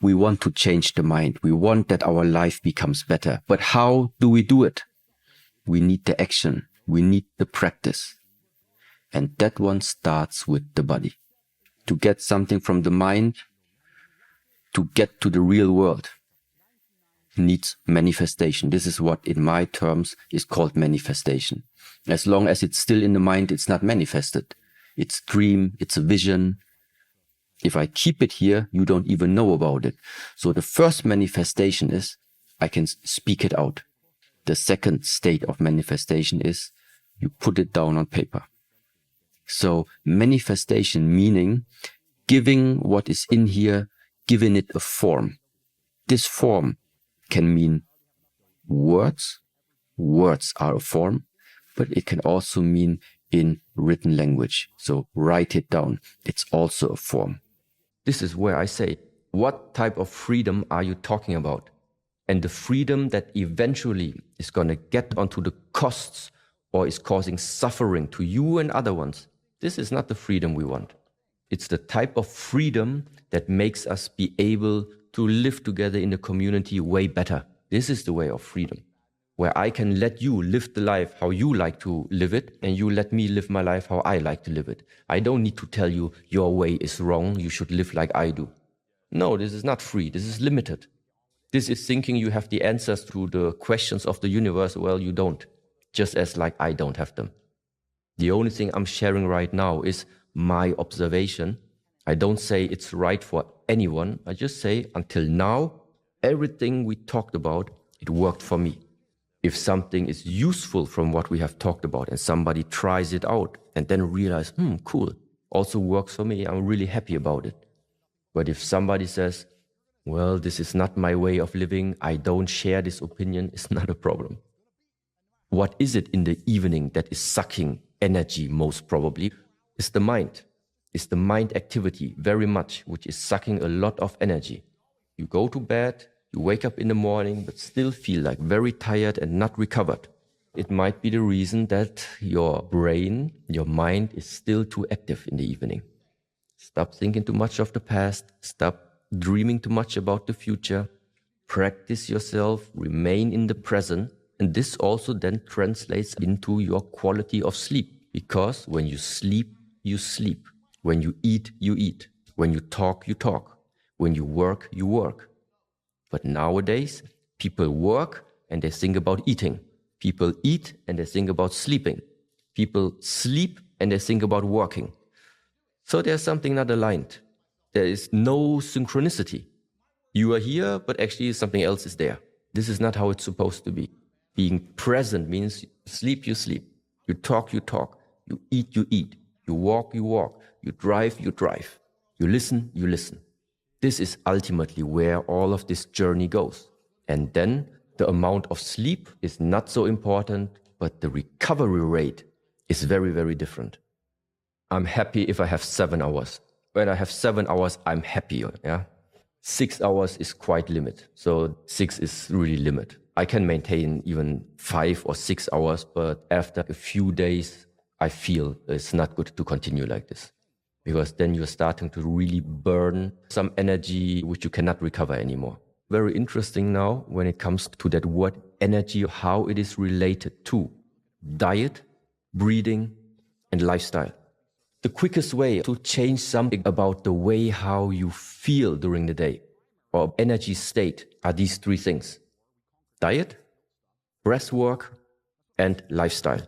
We want to change the mind. We want that our life becomes better. But how do we do it? We need the action. We need the practice. And that one starts with the body. To get something from the mind, to get to the real world, needs manifestation. This is what in my terms is called manifestation. As long as it's still in the mind, it's not manifested. It's dream, it's a vision. If I keep it here, you don't even know about it. So the first manifestation is I can speak it out. The second state of manifestation is you put it down on paper. So manifestation meaning giving what is in here, giving it a form. This form can mean words. Words are a form, but it can also mean in written language. So write it down. It's also a form. This is where I say, what type of freedom are you talking about? And the freedom that eventually is going to get onto the costs or is causing suffering to you and other ones, this is not the freedom we want. It's the type of freedom that makes us be able to live together in the community way better. This is the way of freedom, where I can let you live the life how you like to live it, and you let me live my life how I like to live it. I don't need to tell you your way is wrong, you should live like I do. No, this is not free, this is limited. This is thinking you have the answers to the questions of the universe. Well, you don't, just as like I don't have them. The only thing I'm sharing right now is my observation. I don't say it's right for anyone. I just say until now, everything we talked about, it worked for me. If something is useful from what we have talked about and somebody tries it out and then realize, cool, also works for me, I'm really happy about it. But if somebody says, well, this is not my way of living, I don't share this opinion, it's not a problem. What is it in the evening that is sucking energy most probably? It's the mind. It's the mind activity very much, which is sucking a lot of energy. You go to bed, you wake up in the morning, but still feel like very tired and not recovered. It might be the reason that your brain, your mind is still too active in the evening. Stop thinking too much of the past. Stop dreaming too much about the future. Practice yourself, remain in the present. And this also then translates into your quality of sleep. Because when you sleep, you sleep. When you eat, you eat. When you talk, you talk. When you work, you work. But nowadays, people work and they think about eating. People eat and they think about sleeping. People sleep and they think about working. So there's something not aligned. There is no synchronicity. You are here, but actually something else is there. This is not how it's supposed to be. Being present means you sleep, you sleep. You talk, you talk. You eat, you eat. You walk, you walk. You drive, you drive. You listen, you listen. This is ultimately where all of this journey goes. And then the amount of sleep is not so important, but the recovery rate is very, very different. I'm happy if I have 7 hours. When I have 7 hours, I'm happier. Yeah, 6 hours is quite limit. So 6 is really limit. I can maintain even 5 or 6 hours, but after a few days, I feel it's not good to continue like this. Because then you're starting to really burn some energy which you cannot recover anymore. Very interesting now when it comes to that word energy, how it is related to diet, breathing, and lifestyle. The quickest way to change something about the way how you feel during the day or energy state are these 3 things: diet, breath work, and lifestyle.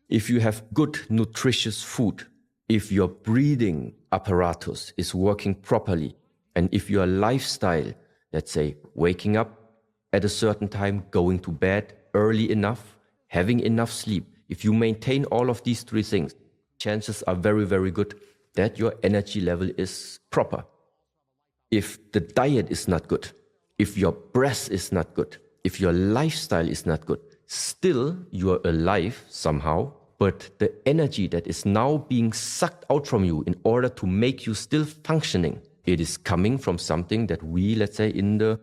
If you have good, nutritious food, if your breathing apparatus is working properly, and if your lifestyle, let's say waking up at a certain time, going to bed early enough, having enough sleep, if you maintain all of these 3 things, chances are very, very good that your energy level is proper. If the diet is not good, if your breath is not good, if your lifestyle is not good, still you are alive somehow, but the energy that is now being sucked out from you in order to make you still functioning, it is coming from something that we, let's say in the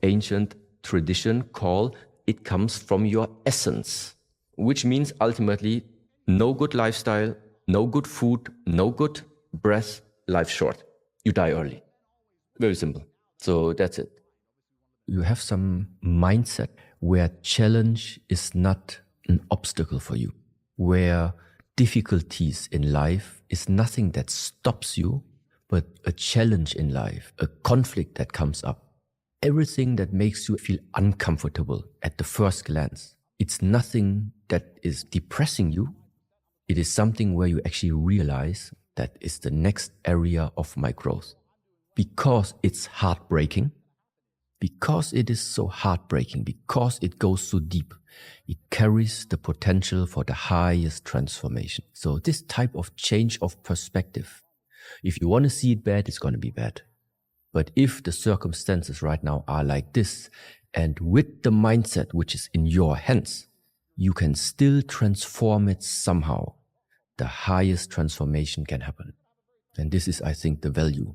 ancient tradition, call it comes from your essence, which means ultimately no good lifestyle, no good food, no good breath, life short. You die early. Very simple. So that's it. You have some mindset where challenge is not an obstacle for you, where difficulties in life is nothing that stops you, but a challenge in life, a conflict that comes up, everything that makes you feel uncomfortable at the first glance. It's nothing that is depressing you. It is something where you actually realize that is the next area of my growth. Because it's heartbreaking, because it is so heartbreaking, because it goes so deep, it carries the potential for the highest transformation. So this type of change of perspective, if you want to see it bad, it's going to be bad. But if the circumstances right now are like this, and with the mindset which is in your hands, you can still transform it somehow, the highest transformation can happen. And this is, I think, the value.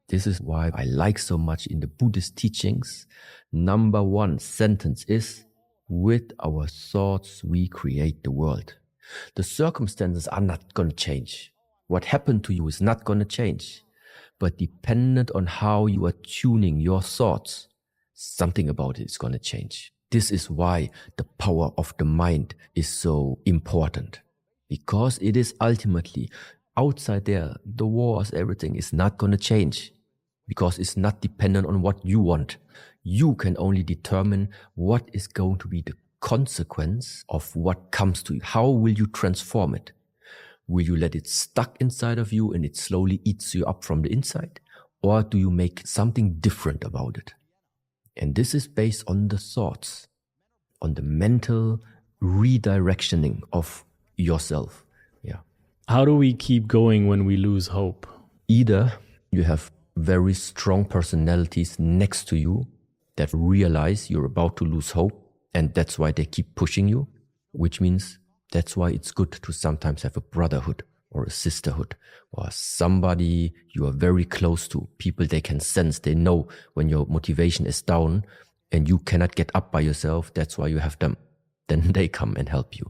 This is why I like so much in the Buddhist teachings. Number one sentence is, with our thoughts, we create the world. The circumstances are not going to change. What happened to you is not going to change. But dependent on how you are tuning your thoughts, something about it is going to change. This is why the power of the mind is so important. Because it is ultimately outside there, the wars, everything is not going to change. Because it's not dependent on what you want. You can only determine what is going to be the consequence of what comes to you. How will you transform it? Will you let it stuck inside of you and it slowly eats you up from the inside? Or do you make something different about it? And this is based on the thoughts, on the mental redirectioning of yourself. Yeah. How do we keep going when we lose hope? Either you have very strong personalities next to you that realize you're about to lose hope, and that's why they keep pushing you, which means that's why it's good to sometimes have a brotherhood or a sisterhood or somebody you are very close to, people they can sense, they know when your motivation is down and you cannot get up by yourself. That's why you have them. Then they come and help you.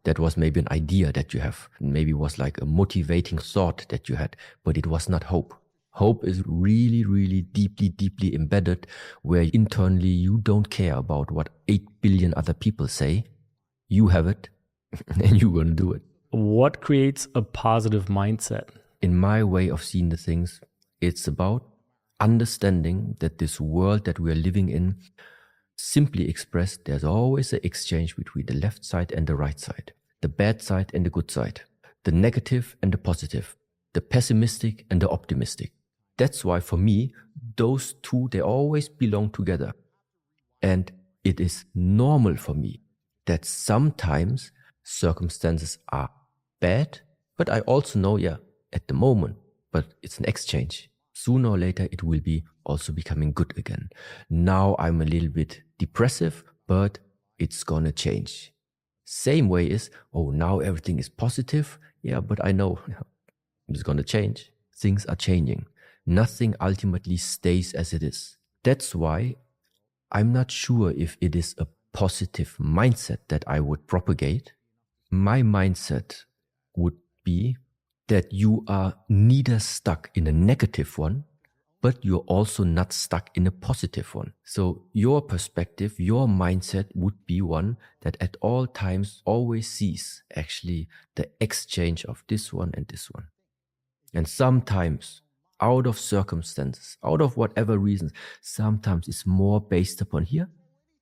That was maybe an idea that you have, maybe was like a motivating thought that you had, but it was not hope. Hope is really, really deeply, deeply embedded, where internally you don't care about what 8 billion other people say. You have it and you're going to do it. What creates a positive mindset? In my way of seeing the things, it's about understanding that this world that we are living in, simply expressed, there's always an exchange between the left side and the right side, the bad side and the good side, the negative and the positive, the pessimistic and the optimistic. That's why for me, those two, they always belong together. And it is normal for me that sometimes circumstances are bad, but I also know, at the moment, but it's an exchange. Sooner or later, it will be also becoming good again. Now I'm a little bit depressive, but it's gonna change. Same way is, now everything is positive. Yeah, but I know it's gonna change. Things are changing. Nothing ultimately stays as it is. That's why I'm not sure if it is a positive mindset that I would propagate. My mindset would be that you are neither stuck in a negative one, but you're also not stuck in a positive one. So your perspective, your mindset would be one that at all times always sees actually the exchange of this one and this one. And sometimes out of circumstances, out of whatever reasons, sometimes it's more based upon here.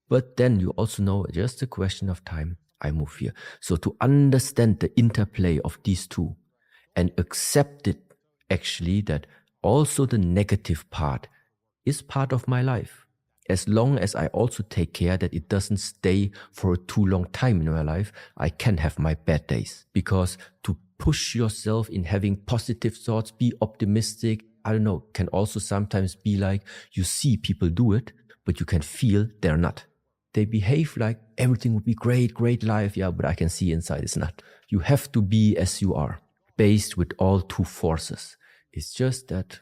But then you also know just a question of time, I move here. So to understand the interplay of these two, and accept it actually that also the negative part is part of my life. As long as I also take care that it doesn't stay for a too long time in my life, I can have my bad days. Because to push yourself in having positive thoughts, be optimistic, can also sometimes be like you see people do it, but you can feel they're not. They behave like everything would be great, great life. Yeah, but I can see inside it's not. You have to be as you are. based with all two forces. It's just that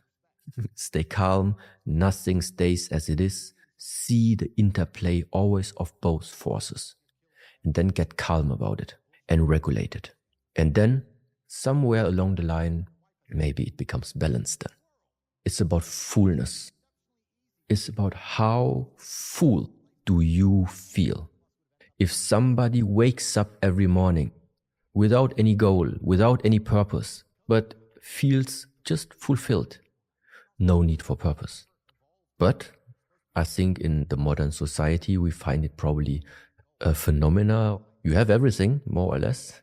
stay calm, nothing stays as it is. See the interplay always of both forces. And then get calm about it and regulate it. And then somewhere along the line, maybe it becomes balanced then. It's about fullness. It's about how full do you feel. If somebody wakes up every morning without any goal, without any purpose, but feels just fulfilled, no need for purpose. But I think in the modern society, we find it probably a phenomena. You have everything, more or less.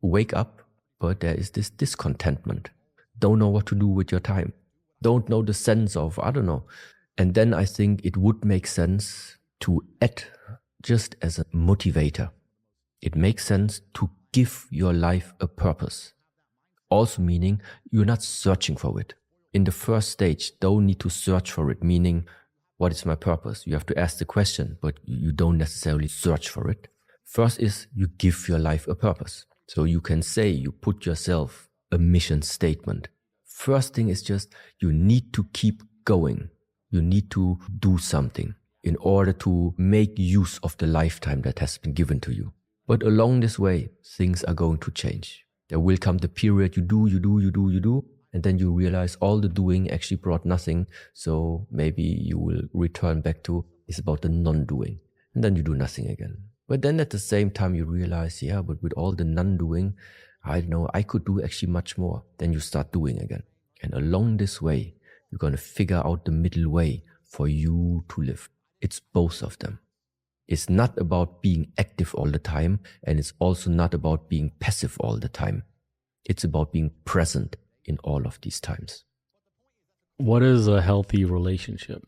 Wake up, but there is this discontentment. Don't know what to do with your time. Don't know the sense of, I don't know. And then I think it would make sense to add just as a motivator. It makes sense to give your life a purpose. Also meaning you're not searching for it. In the first stage, don't need to search for it, meaning what is my purpose? You have to ask the question, but you don't necessarily search for it. First is you give your life a purpose. So you can say you put yourself a mission statement. First thing is just you need to keep going. You need to do something in order to make use of the lifetime that has been given to you. But along this way, things are going to change. There will come the period you do, and then you realize all the doing actually brought nothing. So maybe you will return back to, it's about the non-doing. And then you do nothing again. But then at the same time you realize, yeah, but with all the non-doing, I know I could do actually much more. Then you start doing again. And along this way, you're going to figure out the middle way for you to live. It's both of them. It's not about being active all the time, and it's also not about being passive all the time. It's about being present in all of these times. What is a healthy relationship?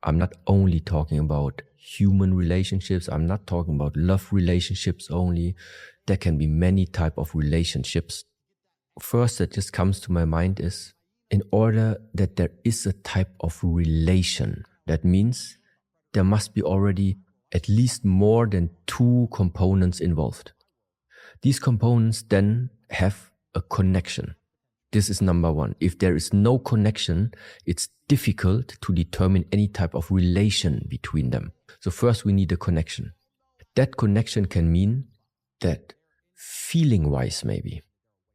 I'm not only talking about human relationships. I'm not talking about love relationships only. There can be many types of relationships. First that just comes to my mind is, in order that there is a type of relation, that means there must be already at least more than two components involved. These components then have a connection. This is number one. If there is no connection, it's difficult to determine any type of relation between them. So first we need a connection. That connection can mean that feeling-wise maybe,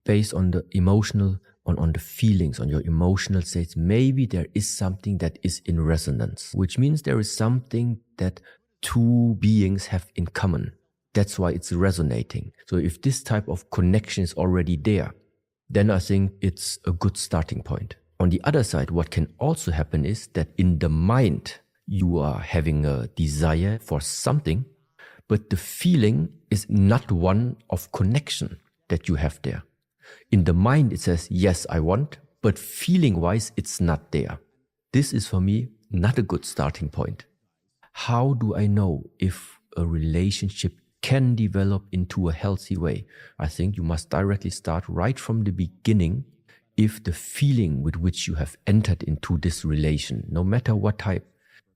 based on the emotional, on the feelings, on your emotional states, maybe there is something that is in resonance, which means there is something that two beings have in common. That's why it's resonating. So if this type of connection is already there, then I think it's a good starting point. On the other side, what can also happen is that in the mind, you are having a desire for something, but the feeling is not one of connection that you have there. In the mind, it says, yes, I want, but feeling-wise, it's not there. This is for me not a good starting point. How do I know if a relationship can develop into a healthy way? I think you must directly start right from the beginning. If the feeling with which you have entered into this relation, no matter what type,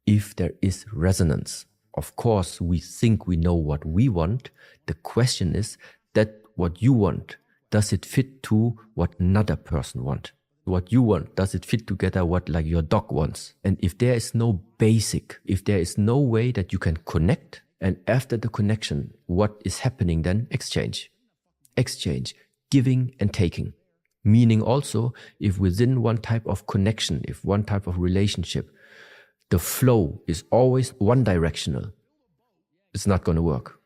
if there is resonance. Of course, we think we know what we want. The question is that what you want, does it fit to what another person wants? What you want, does it fit together what like your dog wants? And if there is no basic, if there is no way that you can connect, and after the connection, what is happening then? Exchange. Exchange, giving and taking. Meaning also, if within one type of connection, if one type of relationship, the flow is always one directional, it's not going to work.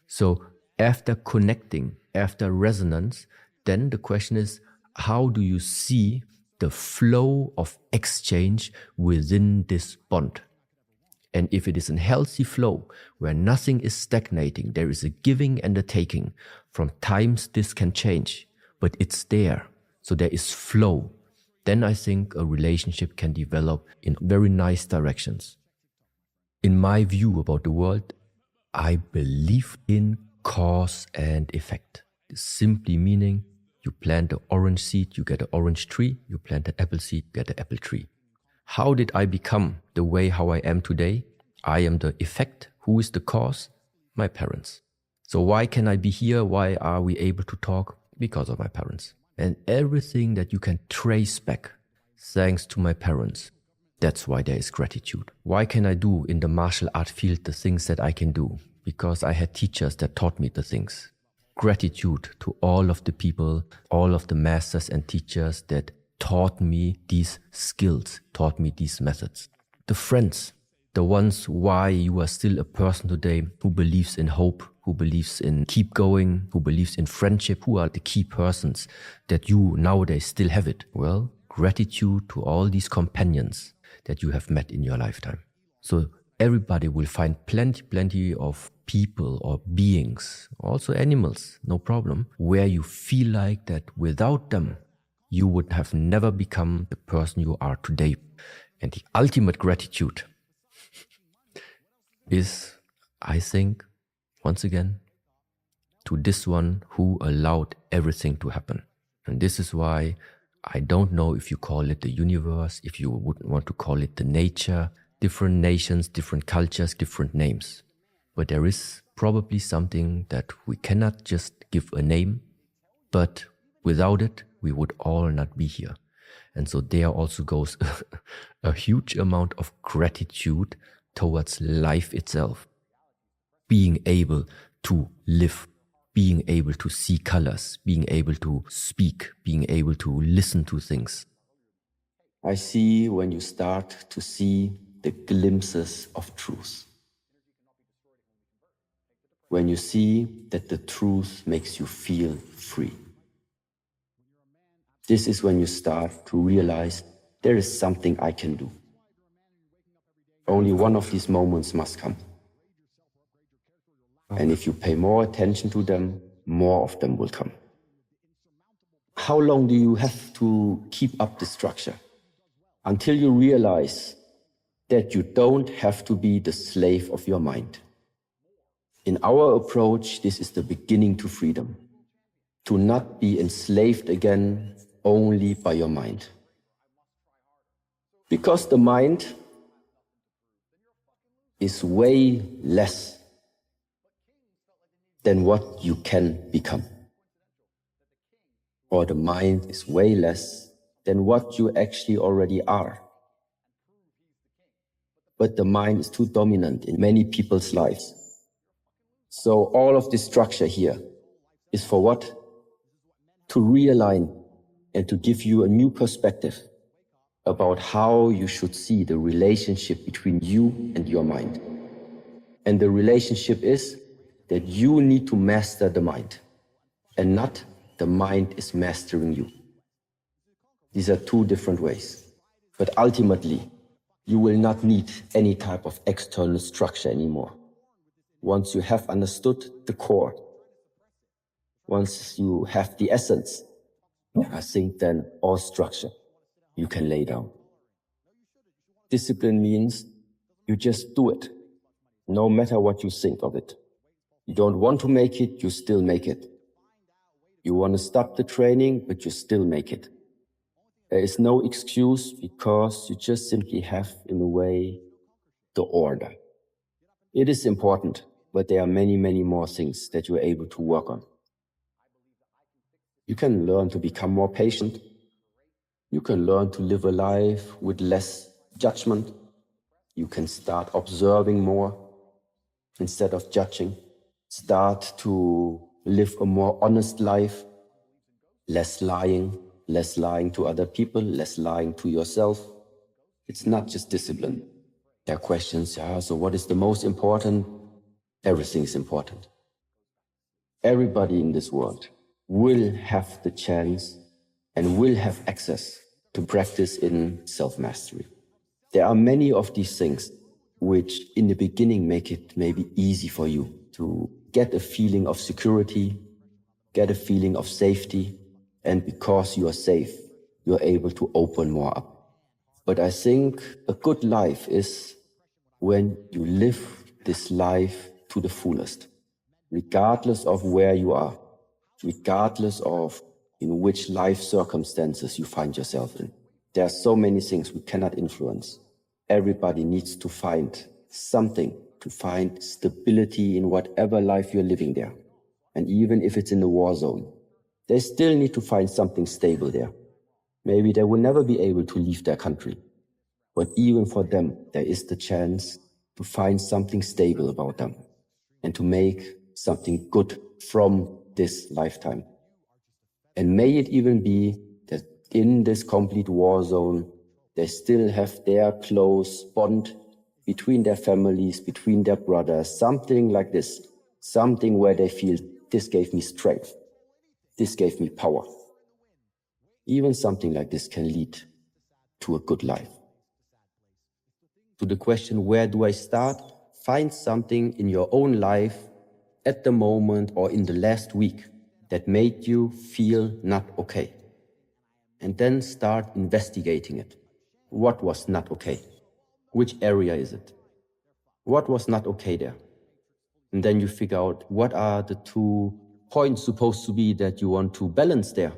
So after connecting, after resonance, then the question is, how do you see the flow of exchange within this bond? And if it is a healthy flow where nothing is stagnating, there is a giving and a taking. From times this can change, but it's there. So there is flow. Then I think a relationship can develop in very nice directions. In my view about the world, I believe in cause and effect. Simply meaning you plant the orange seed, you get an orange tree. You plant the apple seed, you get an apple tree. How did I become the way how I am today? I am the effect. Who is the cause? My parents. So why can I be here? Why are we able to talk? Because of my parents. And everything that you can trace back, thanks to my parents, that's why there is gratitude. Why can I do in the martial art field the things that I can do? Because I had teachers that taught me the things. Gratitude to all of the people, all of the masters and teachers that taught me these skills, taught me these methods. The friends, the ones why you are still a person today who believes in hope, who believes in keep going, who believes in friendship, who are the key persons that you nowadays still have it. Well, gratitude to all these companions that you have met in your lifetime. So everybody will find plenty of people or beings, also animals, no problem, where you feel like that without them, you would have never become the person you are today. And the ultimate gratitude is, I think, once again, to this one who allowed everything to happen. And this is why I don't know if you call it the universe, if you would want to call it the nature, different nations, different cultures, different names. But there is probably something that we cannot just give a name, but without it, we would all not be here. And so there also goes a huge amount of gratitude towards life itself. Being able to live, being able to see colors, being able to speak, being able to listen to things. I see when you start to see the glimpses of truth. When you see that the truth makes you feel free. This is when you start to realize there is something I can do. Only one of these moments must come. And if you pay more attention to them, more of them will come. How long do you have to keep up the structure? Until you realize that you don't have to be the slave of your mind. In our approach, this is the beginning to freedom. To not be enslaved again only by your mind. Because the mind is way less than what you can become. Or the mind is way less than what you actually already are. But the mind is too dominant in many people's lives. So all of this structure here is for what? To realign and to give you a new perspective about how you should see the relationship between you and your mind. And the relationship is that you need to master the mind and not the mind is mastering you. These are two different ways. But ultimately, you will not need any type of external structure anymore. Once you have understood the core, once you have the essence, I think then all structure you can lay down. Discipline means you just do it, no matter what you think of it. You don't want to make it, you still make it. You want to stop the training, but you still make it. There is no excuse because you just simply have, in a way, the order. It is important, but there are many more things that you are able to work on. You can learn to become more patient. You can learn to live a life with less judgment. You can start observing more instead of judging. Start to live a more honest life, less lying to other people, less lying to yourself. It's not just discipline. There are questions, so what is the most important? Everything is important. Everybody in this world will have the chance and will have access to practice in self-mastery. There are many of these things which in the beginning make it maybe easy for you to get a feeling of security, get a feeling of safety, and because you are safe, you're able to open more up. But I think a good life is when you live this life to the fullest, regardless of where you are, regardless of in which life circumstances you find yourself in. There are so many things we cannot influence. Everybody needs to find something, to find stability in whatever life you're living there. And even if it's in the war zone, They still need to find something stable there. Maybe they will never be able to leave their country. But even for them, there is the chance to find something stable about them and to make something good from this lifetime. And may it even be that in this complete war zone, they still have their close bond between their families, between their brothers, something like this, something where they feel this gave me strength, this gave me power. Even something like this can lead to a good life. To the question, where do I start? Find something in your own life at the moment or in the last week that made you feel not okay. And then start investigating it. What was not okay? Which area is it? What was not okay there? And then you figure out what are the 2 points supposed to be that you want to balance there.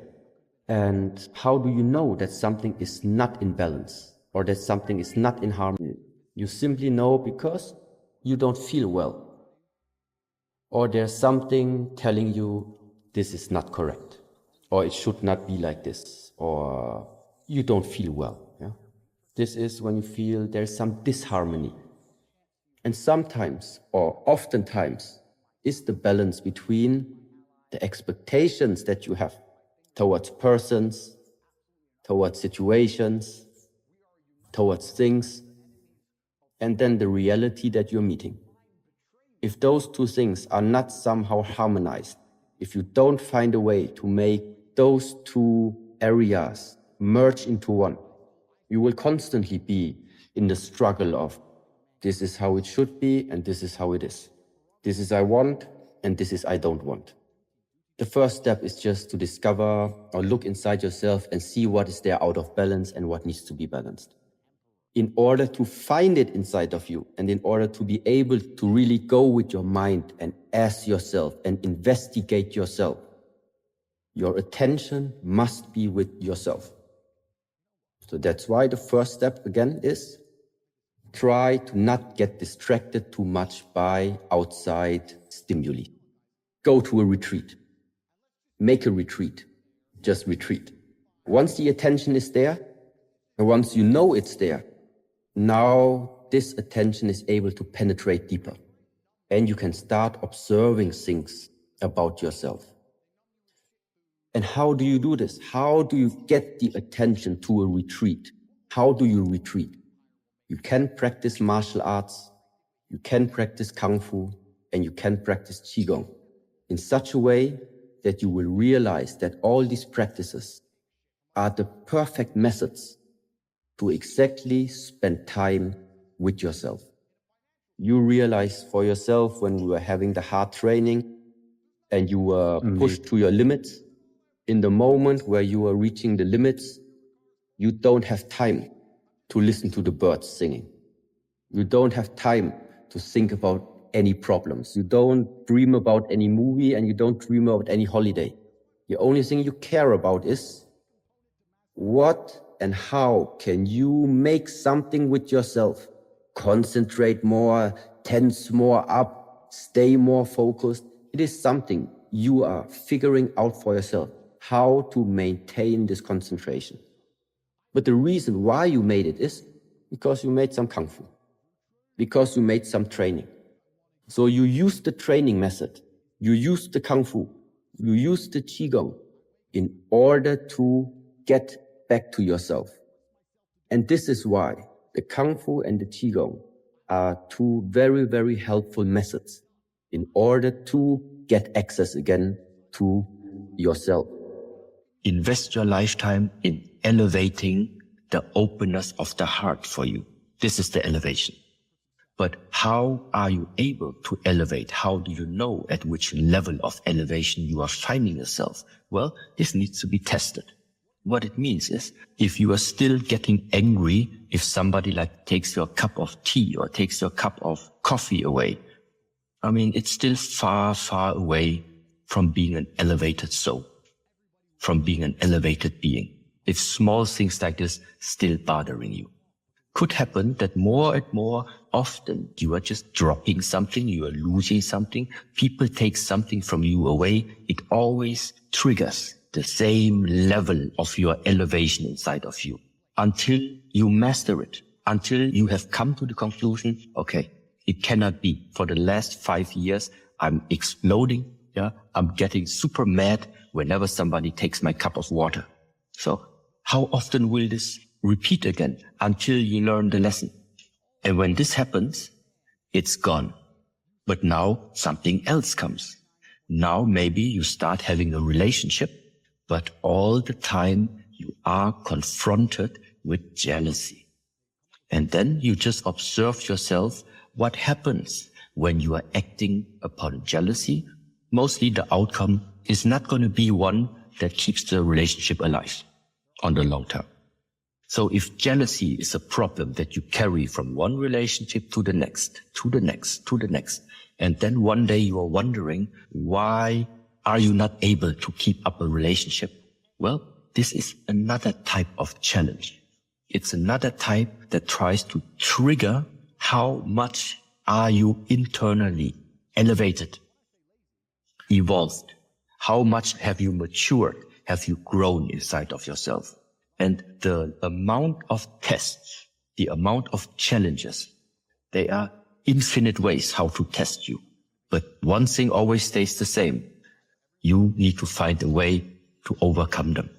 And how do you know that something is not in balance or that something is not in harmony? You simply know because you don't feel well. Or there's something telling you this is not correct, or it should not be like this, or you don't feel well. Yeah? This is when you feel there's some disharmony. And sometimes, or oftentimes, is the balance between the expectations that you have towards persons, towards situations, towards things, and then the reality that you're meeting. If those 2 things are not somehow harmonized, if you don't find a way to make those 2 areas merge into one, you will constantly be in the struggle of this is how it should be and this is how it is. This is I want and this is I don't want. The first step is just to discover or look inside yourself and see what is there out of balance and what needs to be balanced. In order to find it inside of you and in order to be able to really go with your mind and ask yourself and investigate yourself, your attention must be with yourself. So that's why the first step again is try to not get distracted too much by outside stimuli. Go to a retreat. Make a retreat. Just retreat. Once the attention is there, and once you know it's there, now this attention is able to penetrate deeper. And you can start observing things about yourself. And how do you do this? How do you get the attention to a retreat? How do you retreat? You can practice martial arts, you can practice Kung Fu, and you can practice Qigong in such a way that you will realize that all these practices are the perfect methods to exactly spend time with yourself. You realize for yourself when we were having the hard training and you were pushed to your limits, in the moment where you are reaching the limits, you don't have time to listen to the birds singing. You don't have time to think about any problems. You don't dream about any movie and you don't dream about any holiday. The only thing you care about is what and how can you make something with yourself? Concentrate more, tense more up, stay more focused. It is something you are figuring out for yourself, how to maintain this concentration. But the reason why you made it is because you made some Kung Fu, because you made some training. So you use the training method, you use the Kung Fu, you use the Qigong in order to get back to yourself. And this is why the Kung Fu and the Qigong are 2 very, very helpful methods in order to get access again to yourself. Invest your lifetime in elevating the openness of the heart for you. This is the elevation. But how are you able to elevate? How do you know at which level of elevation you are finding yourself? Well, this needs to be tested. What it means is, if you are still getting angry if somebody takes your cup of tea or takes your cup of coffee away, I mean, it's still far, far away from being an elevated soul, from being an elevated being. If small things like this still bothering you. Could happen that more and more often you are just dropping something, you are losing something, people take something from you away. It always triggers the same level of your elevation inside of you until you master it, until you have come to the conclusion, okay, it cannot be. For the last 5 years, I'm exploding. Yeah, I'm getting super mad whenever somebody takes my cup of water. So how often will this repeat again until you learn the lesson? And when this happens, it's gone. But now something else comes. Now maybe you start having a relationship, but all the time you are confronted with jealousy. And then you just observe yourself what happens when you are acting upon jealousy. Mostly the outcome is not going to be one that keeps the relationship alive on the long term. So if jealousy is a problem that you carry from one relationship to the next, to the next, to the next, and then one day you are wondering, why are you not able to keep up a relationship? Well, this is another type of challenge. It's another type that tries to trigger how much are you internally elevated, evolved? How much have you matured? Have you grown inside of yourself? And the amount of tests, the amount of challenges, they are infinite ways how to test you. But one thing always stays the same. You need to find a way to overcome them.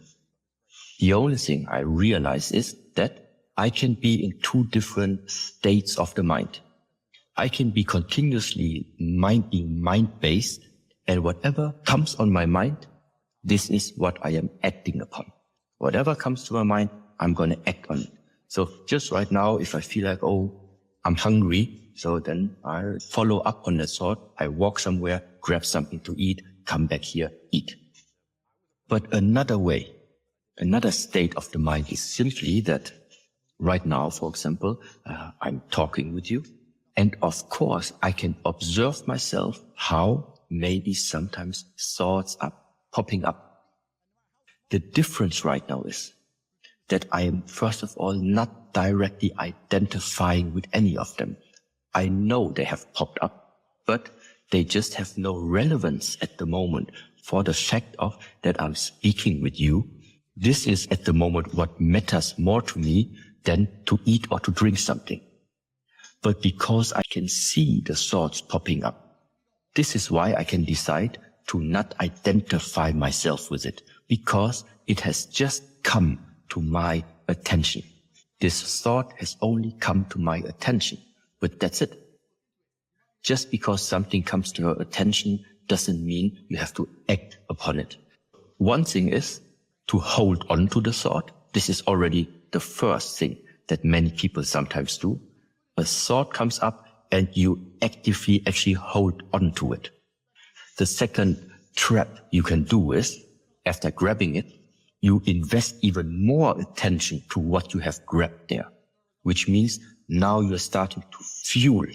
The only thing I realize is that I can be in two different states of the mind. I can be continuously being mind-based, and whatever comes on my mind, this is what I am acting upon. Whatever comes to my mind, I'm going to act on it. So just right now, if I feel like, oh, I'm hungry, so then I follow up on that thought. I walk somewhere, grab something to eat, come back here, eat. But another way, another state of the mind is simply that right now, for example, I'm talking with you. And of course, I can observe myself how maybe sometimes thoughts are popping up. The difference right now is that I am, first of all, not directly identifying with any of them. I know they have popped up, but they just have no relevance at the moment for the fact of that I'm speaking with you. This is at the moment what matters more to me than to eat or to drink something. But because I can see the thoughts popping up, this is why I can decide to not identify myself with it, because it has just come to my attention. This thought has only come to my attention, but that's it. Just because something comes to your attention doesn't mean you have to act upon it. One thing is to hold on to the thought. This is already the first thing that many people sometimes do. A thought comes up and you actively actually hold on to it. The second trap you can do is, after grabbing it, you invest even more attention to what you have grabbed there, which means now you're starting to fuel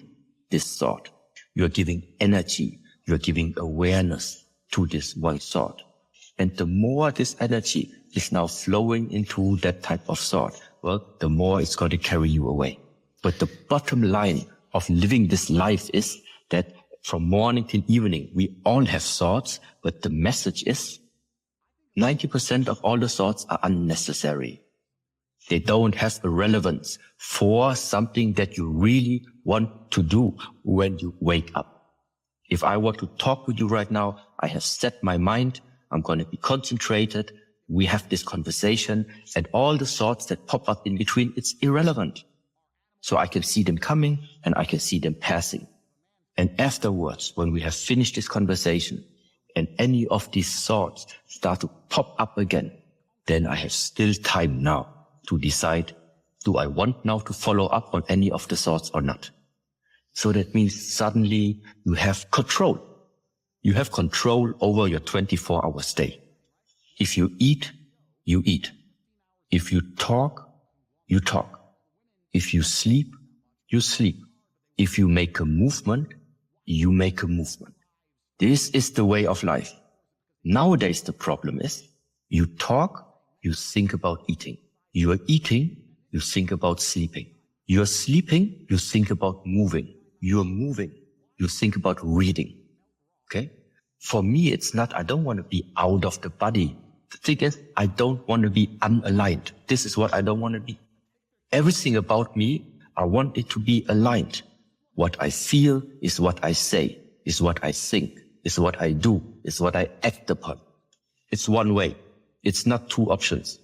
this thought. You're giving energy, you're giving awareness to this one thought. And the more this energy is now flowing into that type of thought, well, the more it's going to carry you away. But the bottom line of living this life is that from morning till evening, we all have thoughts, but the message is 90% of all the thoughts are unnecessary. They don't have a relevance for something that you really want to do when you wake up. If I were to talk with you right now, I have set my mind, I'm going to be concentrated, we have this conversation, and all the thoughts that pop up in between, it's irrelevant. So I can see them coming and I can see them passing. And afterwards, when we have finished this conversation and any of these thoughts start to pop up again, then I have still time now to decide, do I want now to follow up on any of the thoughts or not? So that means suddenly you have control. You have control over your 24-hour day. If you eat, you eat. If you talk, you talk. If you sleep, you sleep. If you make a movement, you make a movement. This is the way of life. Nowadays, the problem is you talk, you think about eating. You are eating, you think about sleeping. You are sleeping, you think about moving. You are moving, you think about reading. Okay? For me, it's not, I don't want to be out of the body The thing is, I don't want to be unaligned. This is what I don't want to be. Everything about me, I want it to be aligned. What I feel is what I say, is what I think, is what I do, is what I act upon. It's one way. It's not two options.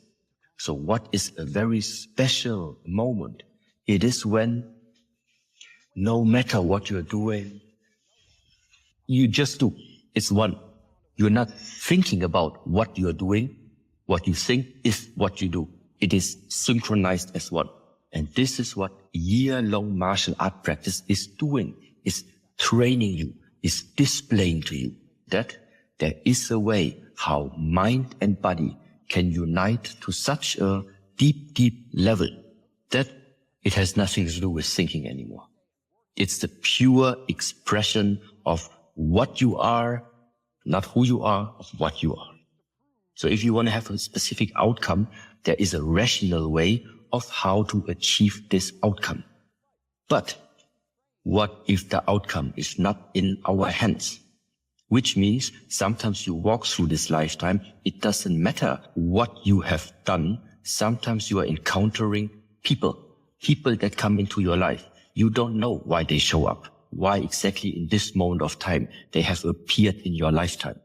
So what is a very special moment? It is when no matter what you're doing, you just do. It's one. You're not thinking about what you're doing. What you think is what you do. It is synchronized as one. And this is what year-long martial art practice is doing, is training you, is displaying to you that there is a way how mind and body can unite to such a deep, deep level that it has nothing to do with thinking anymore. It's the pure expression of what you are, not who you are, of what you are. So if you want to have a specific outcome, there is a rational way of how to achieve this outcome. But what if the outcome is not in our hands? Which means sometimes you walk through this lifetime, it doesn't matter what you have done. Sometimes you are encountering people that come into your life. You don't know why they show up, why exactly in this moment of time they have appeared in your lifetime.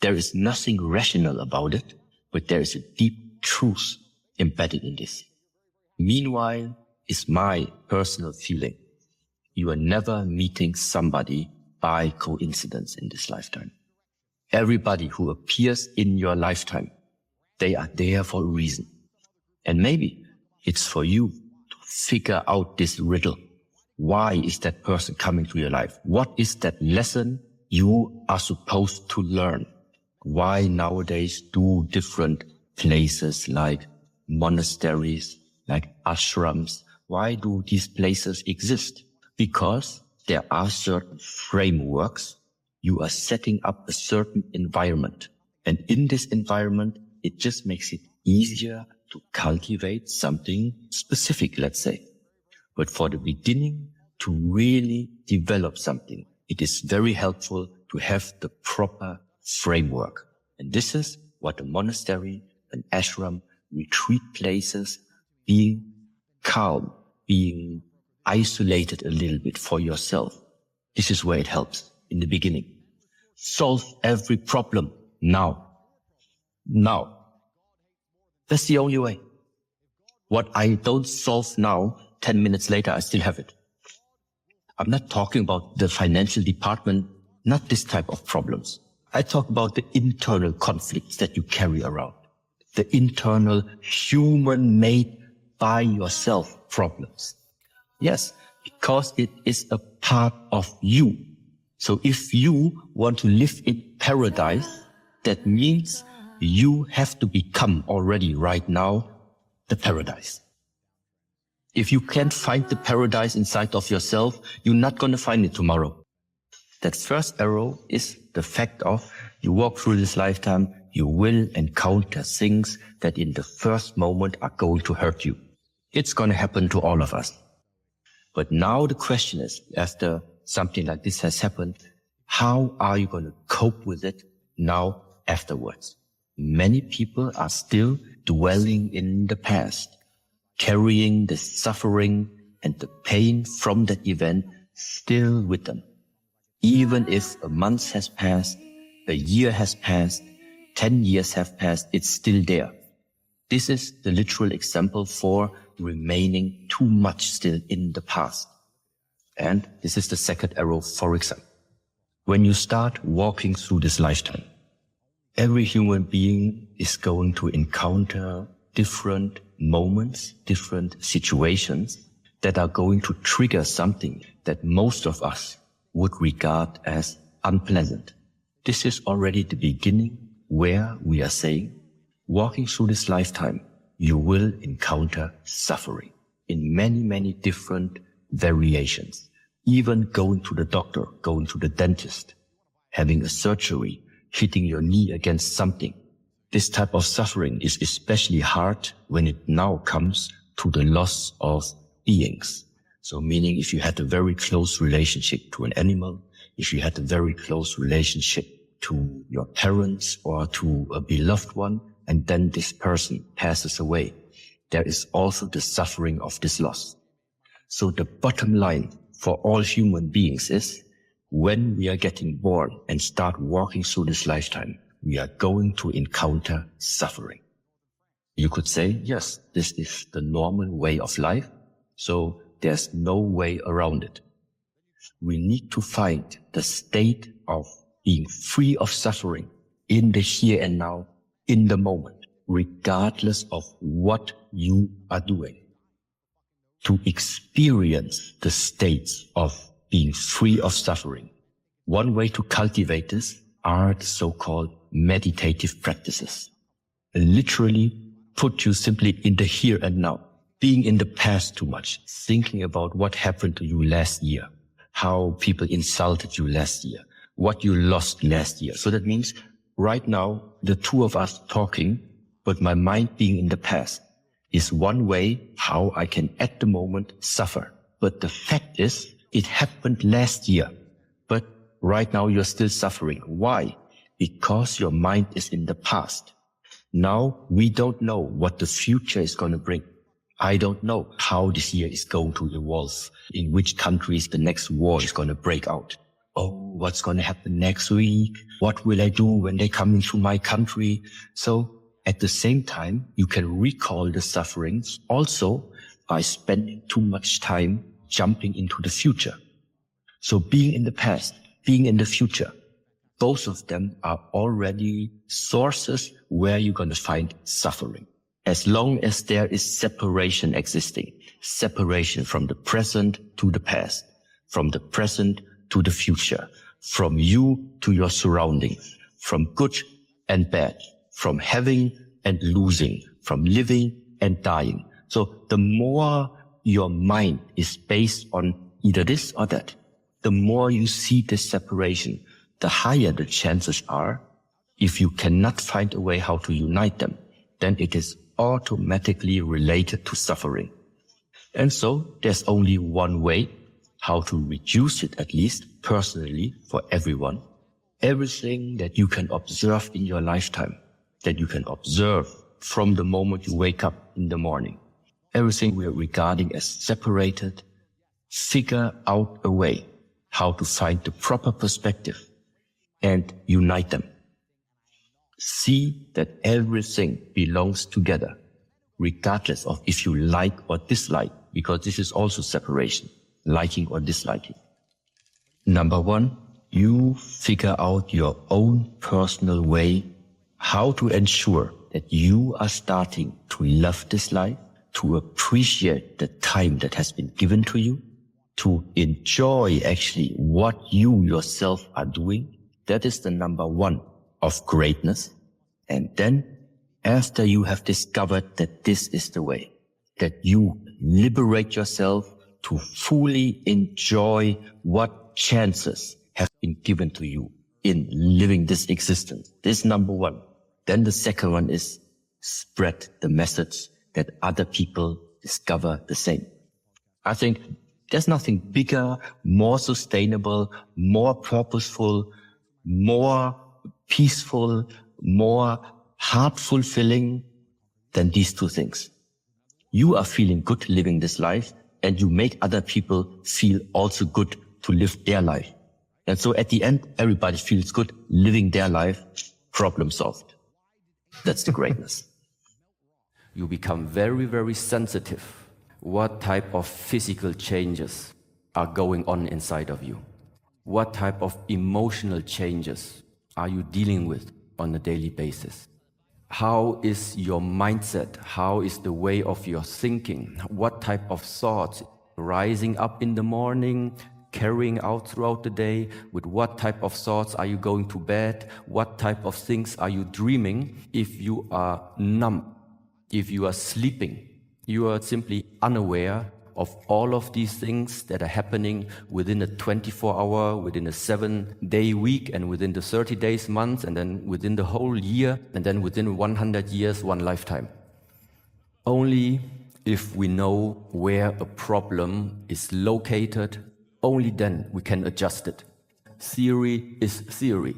There is nothing rational about it, but there is a deep truth embedded in this. Meanwhile, is my personal feeling, you are never meeting somebody by coincidence in this lifetime. Everybody who appears in your lifetime, they are there for a reason. And maybe it's for you to figure out this riddle. Why is that person coming to your life? What is that lesson you are supposed to learn? Why nowadays do different places like monasteries, like ashrams, why do these places exist? Because there are certain frameworks. You are setting up a certain environment. And in this environment, it just makes it easier to cultivate something specific, let's say. But for the beginning, to really develop something, it is very helpful to have the proper framework. And this is what a monastery, an ashram, retreat places, being calm, being isolated a little bit for yourself. This is where it helps in the beginning. Solve every problem now. Now. That's the only way. What I don't solve now, 10 minutes later, I still have it. I'm not talking about the financial department, not this type of problems. I talk about the internal conflicts that you carry around. The internal human-made by yourself problems. Yes, because it is a part of you. So if you want to live in paradise, that means you have to become already right now the paradise. If you can't find the paradise inside of yourself, you're not going to find it tomorrow. That first arrow is the fact of you walk through this lifetime, you will encounter things that in the first moment are going to hurt you. It's going to happen to all of us. But now the question is, after something like this has happened, how are you going to cope with it now afterwards? Many people are still dwelling in the past, carrying the suffering and the pain from that event still with them. Even if a month has passed, a year has passed, 10 years have passed, it's still there. This is the literal example for remaining too much still in the past. And this is the second arrow, for example. When you start walking through this lifetime, every human being is going to encounter different moments, different situations that are going to trigger something that most of us would regard as unpleasant. This is already the beginning where we are saying, walking through this lifetime, you will encounter suffering in many, many different variations. Even going to the doctor, going to the dentist, having a surgery, hitting your knee against something. This type of suffering is especially hard when it now comes to the loss of beings. So meaning if you had a very close relationship to an animal, if you had a very close relationship to your parents or to a beloved one, and then this person passes away, there is also the suffering of this loss. So the bottom line for all human beings is, when we are getting born and start walking through this lifetime, we are going to encounter suffering. You could say, yes, this is the normal way of life, so there's no way around it. We need to find the state of being free of suffering in the here and now, in the moment, regardless of what you are doing. To experience the states of being free of suffering, one way to cultivate this are the so-called meditative practices. Literally put you simply in the here and now, being in the past too much, thinking about what happened to you last year, how people insulted you last year, what you lost last year. So that means right now, the two of us talking, but my mind being in the past, is one way how I can at the moment suffer. But the fact is, it happened last year, but right now you're still suffering. Why? Because your mind is in the past. Now we don't know what the future is going to bring. I don't know how this year is going to evolve, in which countries the next war is going to break out. Oh, what's going to happen next week? What will I do when they come into my country? So at the same time, you can recall the sufferings also by spending too much time jumping into the future. So being in the past, being in the future, both of them are already sources where you're going to find suffering. As long as there is separation existing, separation from the present to the past, from the present to the future, from you to your surroundings, from good and bad, from having and losing, from living and dying. So the more your mind is based on either this or that, the more you see this separation, the higher the chances are, if you cannot find a way how to unite them, then it is automatically related to suffering. And so there's only one way how to reduce it, at least personally for everyone. Everything that you can observe in your lifetime, that you can observe from the moment you wake up in the morning, everything we're regarding as separated, figure out a way how to find the proper perspective and unite them. See that everything belongs together, regardless of if you like or dislike, because this is also separation, liking or disliking. Number one, you figure out your own personal way how to ensure that you are starting to love this life, to appreciate the time that has been given to you, to enjoy actually what you yourself are doing. That is the number one of greatness. And then after you have discovered that this is the way, that you liberate yourself to fully enjoy what chances have been given to you in living this existence. This is number one. Then the second one is spread the message that other people discover the same. I think there's nothing bigger, more sustainable, more purposeful, more peaceful, more heart-fulfilling than these two things. You are feeling good living this life, and you make other people feel also good to live their life. And so at the end, everybody feels good living their life, problem solved. That's the greatness. You become very, very sensitive. What type of physical changes are going on inside of you? What type of emotional changes are you dealing with on a daily basis? How is your mindset? How is the way of your thinking? What type of thoughts rising up in the morning, carrying out throughout the day? With what type of thoughts are you going to bed? What type of things are you dreaming? If you are numb, if you are sleeping, you are simply unaware of all of these things that are happening within a 24-hour, within a 7-day week, and within the 30 days month, and then within the whole year, and then within 100 years, one lifetime. Only if we know where a problem is located, only then we can adjust it. Theory is theory.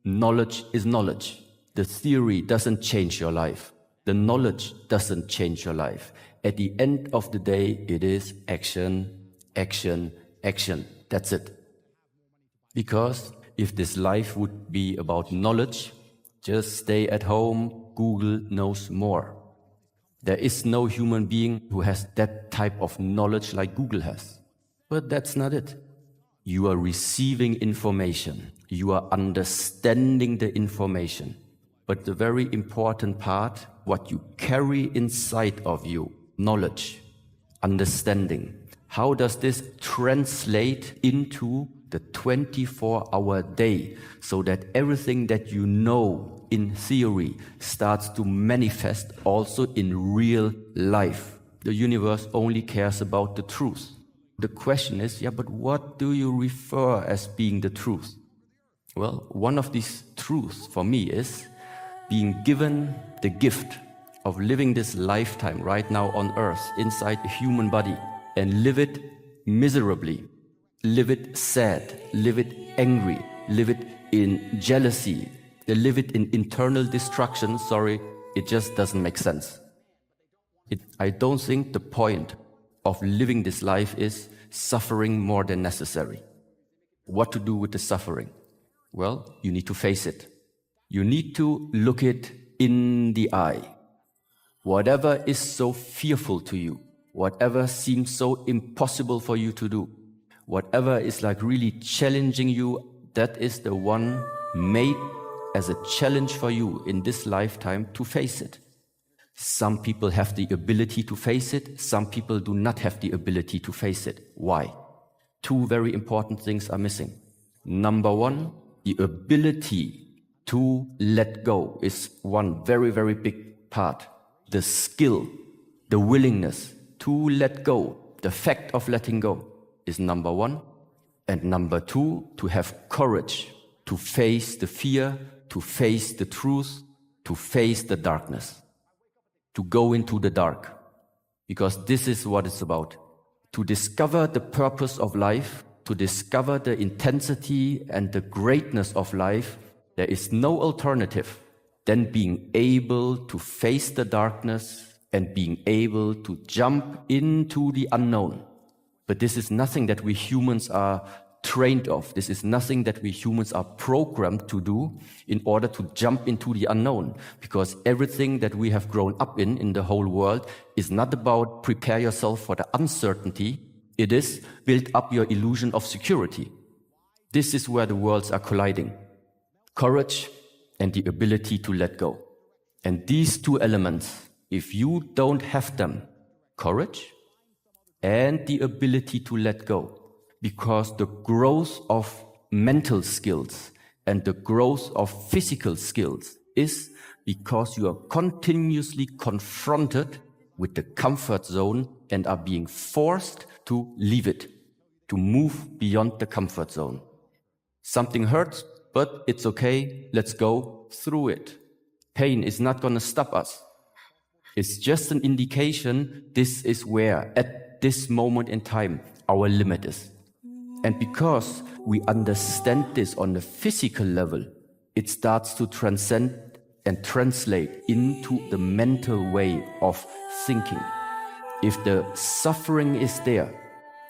Knowledge is knowledge. The theory doesn't change your life. The knowledge doesn't change your life. At the end of the day, it is action, action, action. That's it. Because if this life would be about knowledge, just stay at home, Google knows more. There is no human being who has that type of knowledge like Google has. But that's not it. You are receiving information. You are understanding the information. But the very important part, what you carry inside of you, knowledge, understanding, how does this translate into the 24-hour day so that everything that you know in theory starts to manifest also in real life? The universe only cares about the truth. The question is, but what do you refer as being the truth? Well, one of these truths for me is being given the gift of living this lifetime right now on earth inside a human body and live it miserably, live it sad, live it angry, live it in jealousy, live it in internal destruction. Sorry, it just doesn't make sense. I don't think the point of living this life is suffering more than necessary. What to do with the suffering? Well, you need to face it. You need to look it in the eye. Whatever is so fearful to you, whatever seems so impossible for you to do, whatever is like really challenging you, that is the one made as a challenge for you in this lifetime to face it. Some people have the ability to face it. Some people do not have the ability to face it. Why? Two very important things are missing. Number one, the ability to let go is one very, very big part. The skill, the willingness to let go, the fact of letting go is number one. And number two, to have courage to face the fear, to face the truth, to face the darkness, to go into the dark. Because this is what it's about. To discover the purpose of life, to discover the intensity and the greatness of life, there is no alternative than being able to face the darkness and being able to jump into the unknown. But this is nothing that we humans are trained of. This is nothing that we humans are programmed to do in order to jump into the unknown. Because everything that we have grown up in the whole world is not about prepare yourself for the uncertainty. It is build up your illusion of security. This is where the worlds are colliding. Courage and the ability to let go. And these two elements, if you don't have them, courage and the ability to let go, because the growth of mental skills and the growth of physical skills is because you are continuously confronted with the comfort zone and are being forced to leave it, to move beyond the comfort zone. Something hurts, but it's okay, let's go through it. Pain is not going to stop us. It's just an indication this is where, at this moment in time, our limit is. And because we understand this on the physical level, it starts to transcend and translate into the mental way of thinking. If the suffering is there,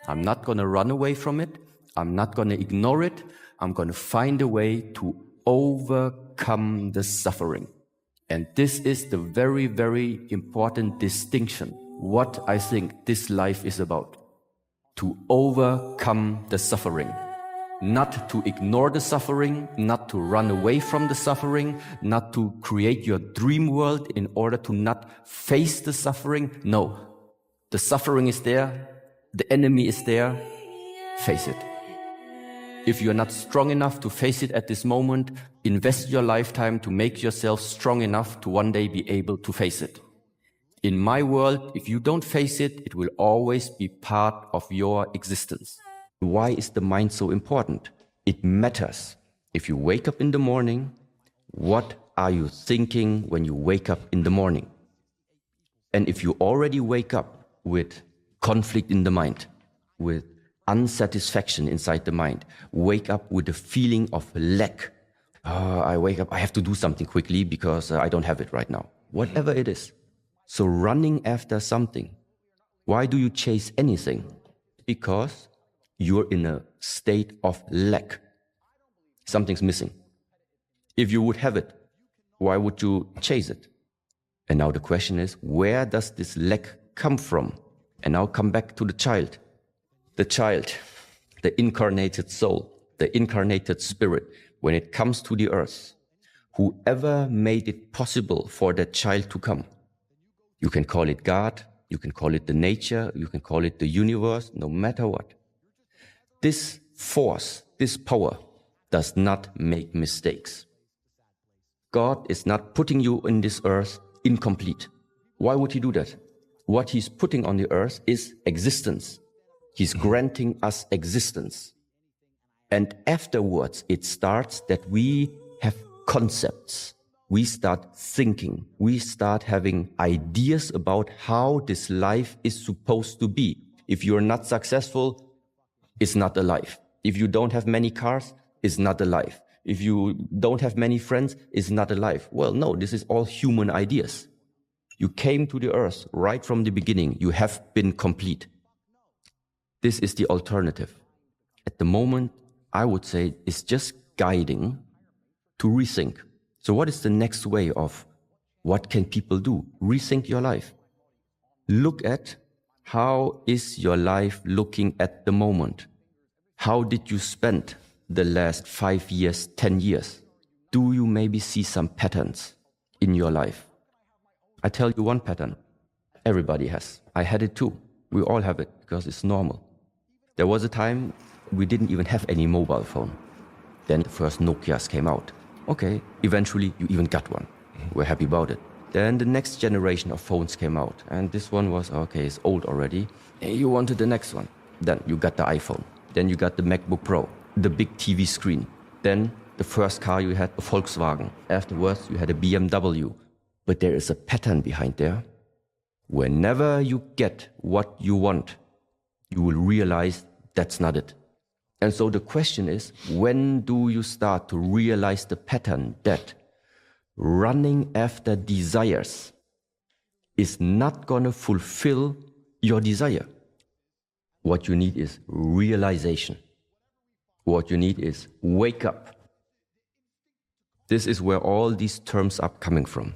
I'm not going to run away from it. I'm not going to ignore it. I'm going to find a way to overcome the suffering. And this is the very, very important distinction, what I think this life is about. To overcome the suffering. Not to ignore the suffering, not to run away from the suffering, not to create your dream world in order to not face the suffering. No, the suffering is there, the enemy is there, face it. If you're not strong enough to face it at this moment, invest your lifetime to make yourself strong enough to one day be able to face it. In my world, if you don't face it, it will always be part of your existence. Why is the mind so important? It matters. If you wake up in the morning, what are you thinking when you wake up in the morning? And if you already wake up with conflict in the mind, with unsatisfaction inside the mind, wake up with a feeling of lack, I wake up, I have to do something quickly because I don't have it right now. Whatever it is. So running after something. Why do you chase anything? Because you're in a state of lack. Something's missing. If you would have it, why would you chase it? And now the question is, where does this lack come from? And now come back to the child. The child, the incarnated soul, the incarnated spirit, when it comes to the earth, whoever made it possible for that child to come, you can call it God, you can call it the nature, you can call it the universe, no matter what. This force, this power does not make mistakes. God is not putting you in this earth incomplete. Why would he do that? What he's putting on the earth is existence. He's granting us existence. And afterwards, it starts that we have concepts. We start thinking. We start having ideas about how this life is supposed to be. If you're not successful, it's not a life. If you don't have many cars, it's not a life. If you don't have many friends, it's not a life. Well, no, this is all human ideas. You came to the earth right from the beginning. You have been complete. This is the alternative. At the moment, I would say it's just guiding to rethink. So what is the next way of what can people do? Rethink your life. Look at how is your life looking at the moment? How did you spend the last 5 years, 10 years? Do you maybe see some patterns in your life? I tell you one pattern. Everybody has. I had it too. We all have it because it's normal. There was a time we didn't even have any mobile phone. Then the first Nokias came out. Okay, eventually you even got one. We're happy about it. Then the next generation of phones came out. And this one was, okay, it's old already. And you wanted the next one. Then you got the iPhone. Then you got the MacBook Pro, the big TV screen. Then the first car you had, a Volkswagen. Afterwards, you had a BMW. But there is a pattern behind there. Whenever you get what you want, you will realize that's not it. And so the question is, when do you start to realize the pattern that running after desires is not going to fulfill your desire? What you need is realization. What you need is wake up. This is where all these terms are coming from.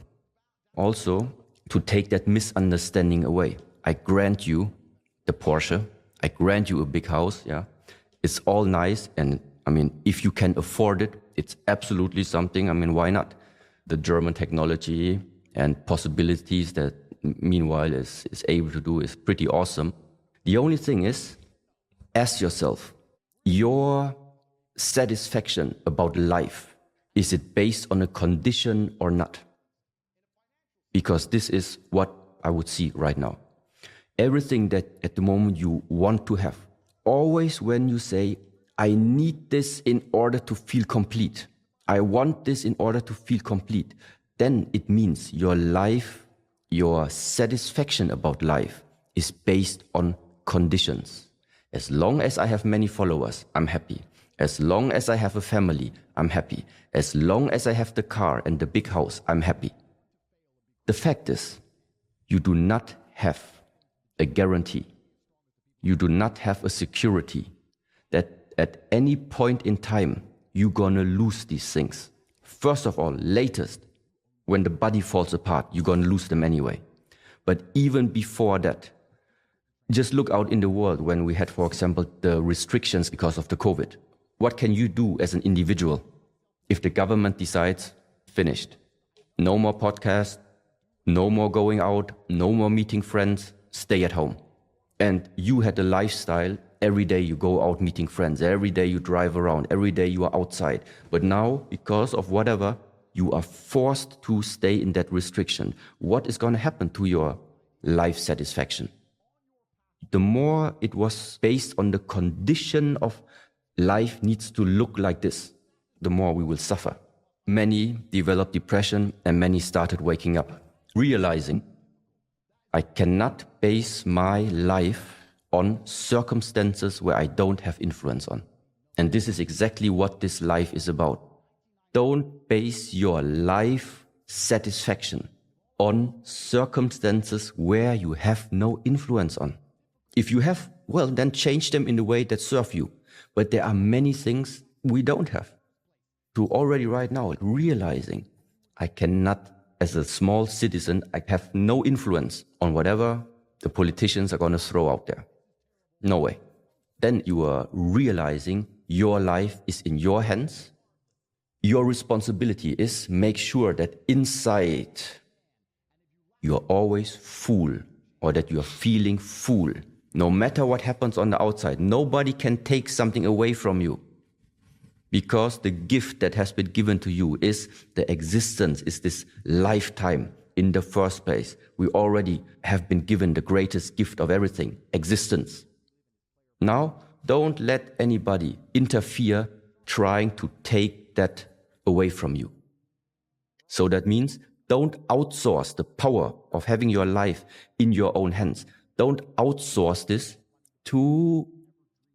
Also, to take that misunderstanding away. I grant you the Porsche. I grant you a big house, yeah. It's all nice, and I mean, if you can afford it, it's absolutely something. I mean, why not? The German technology and possibilities that meanwhile is able to do is pretty awesome. The only thing is, ask yourself, your satisfaction about life, is it based on a condition or not? Because this is what I would see right now. Everything that at the moment you want to have, always when you say, I need this in order to feel complete, I want this in order to feel complete, then it means your life, your satisfaction about life is based on conditions. As long as I have many followers, I'm happy. As long as I have a family, I'm happy. As long as I have the car and the big house, I'm happy. The fact is, you do not have a guarantee. You do not have a security that at any point in time, you're gonna lose these things. First of all, latest, when the body falls apart, you're gonna lose them anyway. But even before that, just look out in the world when we had, for example, the restrictions because of the COVID. What can you do as an individual if the government decides, finished? No more podcasts, no more going out, no more meeting friends, stay at home. And you had a lifestyle, every day you go out meeting friends, every day you drive around, every day you are outside. But now, because of whatever, you are forced to stay in that restriction. What is going to happen to your life satisfaction? The more it was based on the condition of life needs to look like this, the more we will suffer. Many developed depression and many started waking up, realizing I cannot base my life on circumstances where I don't have influence on. And this is exactly what this life is about. Don't base your life satisfaction on circumstances where you have no influence on. If you have, well, then change them in a way that serve you. But there are many things we don't have. To already right now realizing I cannot, as a small citizen, I have no influence on whatever the politicians are going to throw out there. No way. Then you are realizing your life is in your hands. Your responsibility is make sure that inside you are always full, or that you are feeling full. No matter what happens on the outside, nobody can take something away from you. Because the gift that has been given to you is the existence, is this lifetime in the first place. We already have been given the greatest gift of everything, existence. Now, don't let anybody interfere trying to take that away from you. So that means don't outsource the power of having your life in your own hands. Don't outsource this to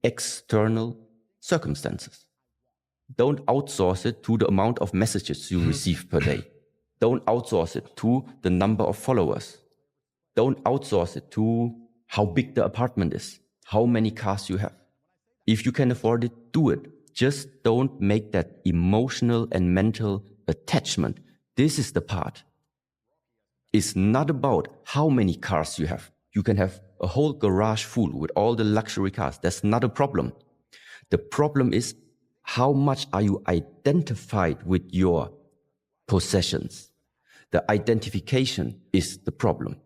external circumstances. Don't outsource it to the amount of messages you receive per day. Don't outsource it to the number of followers. Don't outsource it to how big the apartment is, how many cars you have. If you can afford it, do it. Just don't make that emotional and mental attachment. This is the part. It's not about how many cars you have. You can have a whole garage full with all the luxury cars. That's not a problem. The problem is how much are you identified with your possessions? The identification is the problem.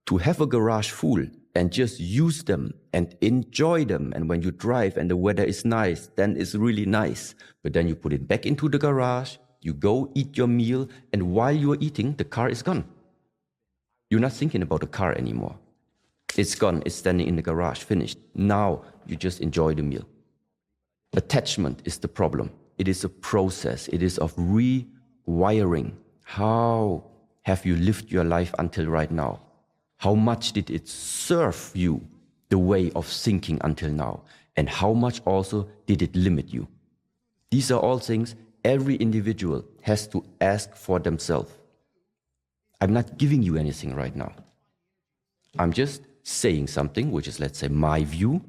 To have a garage full and just use them and enjoy them, and when you drive and the weather is nice, then it's really nice. But then you put it back into the garage, you go eat your meal, and while you're eating, the car is gone. You're not thinking about the car anymore. It's gone, it's standing in the garage, finished. Now you just enjoy the meal. Attachment is the problem. It is a process. It is of rewiring. How have you lived your life until right now? How much did it serve you, the way of thinking until now? And how much also did it limit you? These are all things every individual has to ask for themselves. I'm not giving you anything right now. I'm just saying something, which is, let's say, my view.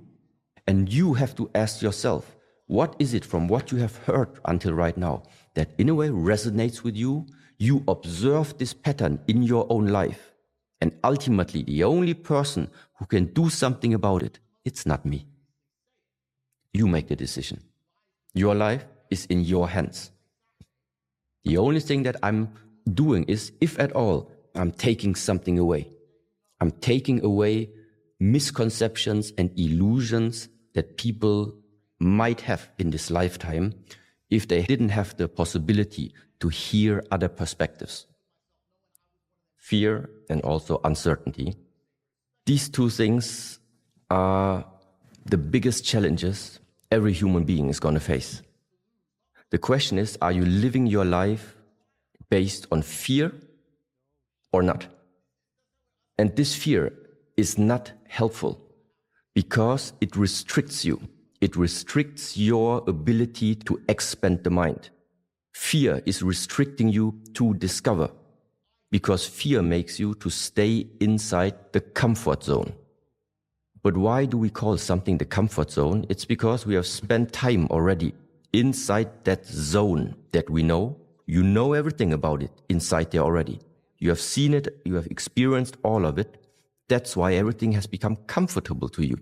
And you have to ask yourself, what is it from what you have heard until right now that in a way resonates with you? You observe this pattern in your own life. And ultimately, the only person who can do something about it, it's not me. You make the decision. Your life is in your hands. The only thing that I'm doing is, if at all, I'm taking something away. I'm taking away misconceptions and illusions that people might have in this lifetime if they didn't have the possibility to hear other perspectives. Fear and also uncertainty. These two things are the biggest challenges every human being is going to face. The question is, are you living your life based on fear or not? And this fear is not helpful because it restricts you. It restricts your ability to expand the mind. Fear is restricting you to discover because fear makes you to stay inside the comfort zone. But why do we call something the comfort zone? It's because we have spent time already inside that zone that we know. You know everything about it inside there already. You have seen it, you have experienced all of it. That's why everything has become comfortable to you.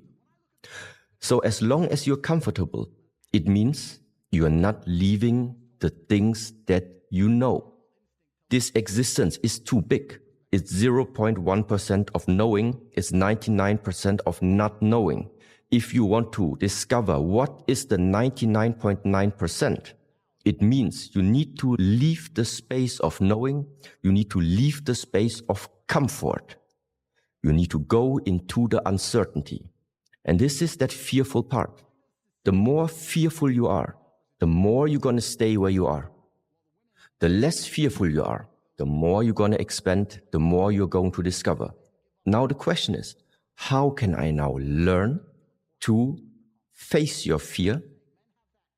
So as long as you're comfortable, it means you are not leaving the things that you know. This existence is too big. It's 0.1% of knowing, it's 99% of not knowing. If you want to discover what is the 99.9%, it means you need to leave the space of knowing, you need to leave the space of comfort. You need to go into the uncertainty. And this is that fearful part. The more fearful you are, the more you're going to stay where you are. The less fearful you are, the more you're going to expand, the more you're going to discover. Now the question is, how can I now learn to face your fear?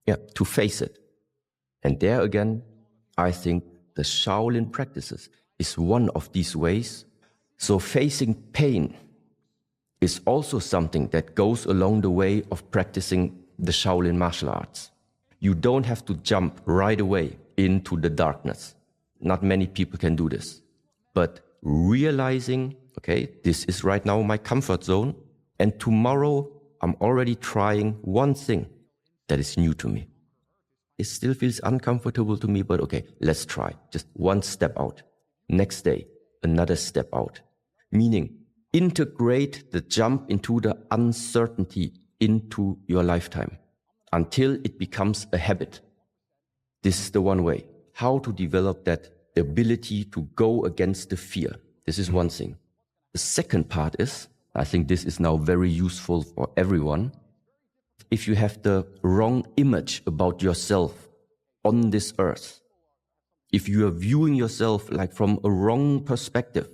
To face it. And there again, I think the Shaolin practices is one of these ways. So facing pain is also something that goes along the way of practicing the Shaolin martial arts. You don't have to jump right away into the darkness. Not many people can do this. But realizing, okay, this is right now my comfort zone, and tomorrow I'm already trying one thing that is new to me. It still feels uncomfortable to me, but okay, let's try. Just one step out. Next day, another step out. Meaning, integrate the jump into the uncertainty into your lifetime until it becomes a habit. This is the one way. How to develop that ability to go against the fear. This is one thing. The second part is, I think this is now very useful for everyone. If you have the wrong image about yourself on this earth, if you are viewing yourself like from a wrong perspective,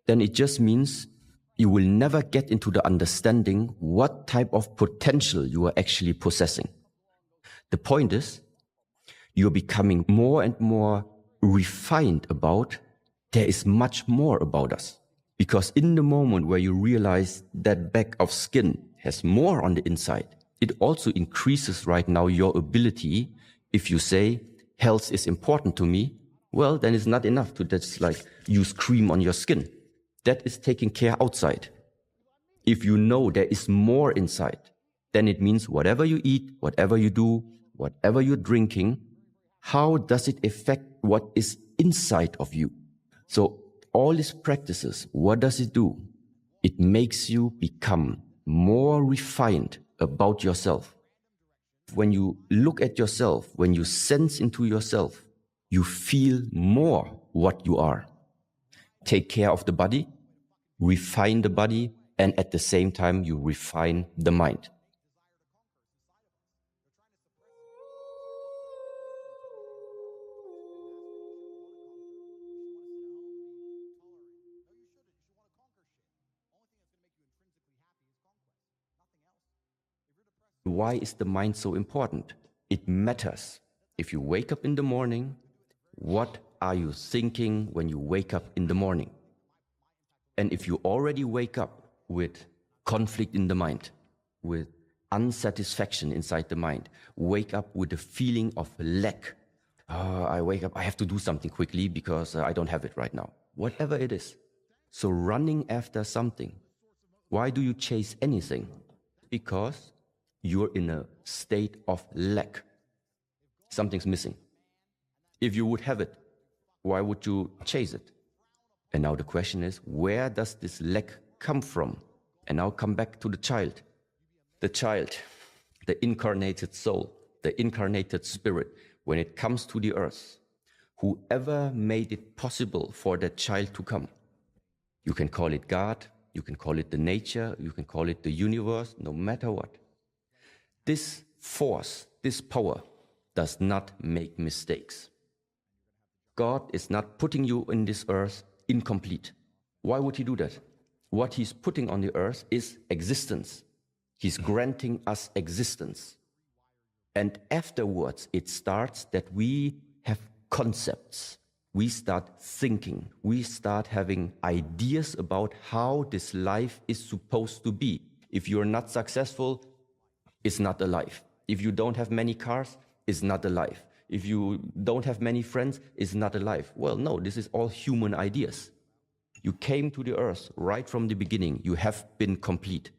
then it just means you will never get into the understanding what type of potential you are actually possessing. The point is, you're becoming more and more refined about there is much more about us. Because in the moment where you realize that bag of skin has more on the inside, it also increases right now your ability. If you say health is important to me, well, then it's not enough to just like use cream on your skin. That is taking care outside. If you know there is more inside, then it means whatever you eat, whatever you do, whatever you're drinking, how does it affect what is inside of you? So all these practices, what does it do? It makes you become more refined about yourself. When you look at yourself, when you sense into yourself, you feel more what you are. Take care of the body, refine the body, and at the same time, you refine the mind. Why is the mind so important? It matters. If you wake up in the morning, what are you thinking when you wake up in the morning? And if you already wake up with conflict in the mind, with unsatisfaction inside the mind, wake up with a feeling of lack. I wake up, I have to do something quickly because I don't have it right now. Whatever it is. So running after something. Why do you chase anything? Because you're in a state of lack. Something's missing. If you would have it, why would you chase it? And now the question is, where does this lack come from? And now come back to the child. The child, the incarnated soul, the incarnated spirit, when it comes to the earth, whoever made it possible for that child to come, you can call it God, you can call it the nature, you can call it the universe, no matter what. This force, this power does not make mistakes. God is not putting you in this earth incomplete. Why would he do that? What he's putting on the earth is existence. He's granting us existence. And afterwards, it starts that we have concepts. We start thinking. We start having ideas about how this life is supposed to be. If you're not successful, it's not a life. If you don't have many cars, it's not a life. If you don't have many friends, it's not a life. Well, no, this is all human ideas. You came to the earth right from the beginning. You have been complete.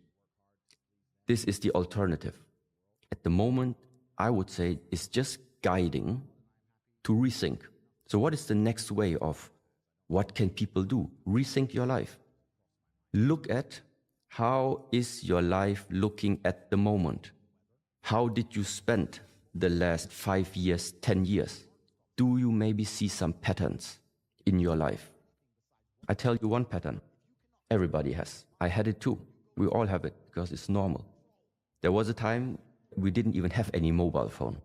This is the alternative. At the moment, I would say it's just guiding to rethink. So what is the next way of what can people do? Rethink your life. Look at how is your life looking at the moment? How did you spend the last 5 years, 10 years? Do you maybe see some patterns in your life? I tell you one pattern. Everybody has. I had it too. We all have it because it's normal. There was a time we didn't even have any mobile phone.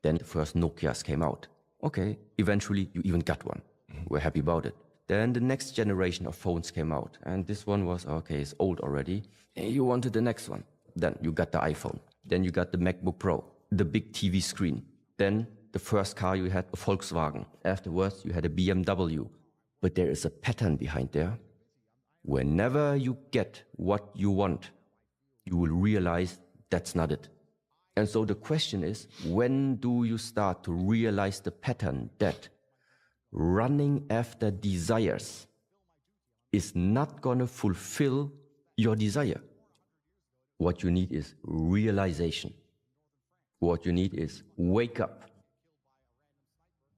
Then the first Nokias came out. Okay, eventually you even got one. We're happy about it. Then the next generation of phones came out. And this one was, okay, it's old already. And you wanted the next one. Then you got the iPhone. Then you got the MacBook Pro, the big TV screen. Then the first car you had a Volkswagen. Afterwards, you had a BMW. But there is a pattern behind there. Whenever you get what you want, you will realize that's not it. And so the question is, when do you start to realize the pattern that running after desires is not going to fulfill your desire? What you need is realization. What you need is wake up.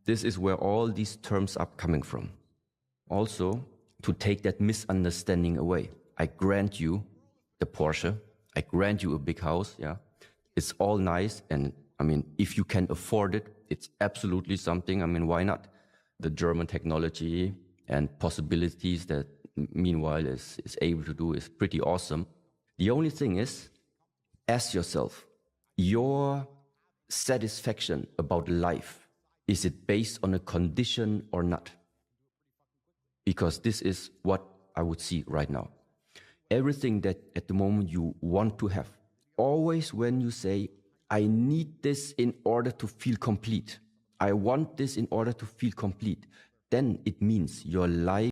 This is where all these terms are coming from. Also, to take that misunderstanding away. I grant you the Porsche. I grant you a big house. Yeah, it's all nice. And I mean, if you can afford it, it's absolutely something. I mean, why not? The German technology and possibilities that meanwhile is able to do is pretty awesome. The only thing is, ask yourself, your satisfaction about life, is it based on a condition or not? Because this is what I would see right now. Everything that at the moment you want to have, always when you say, I need this in order to feel complete, I want this in order to feel complete, then it means your life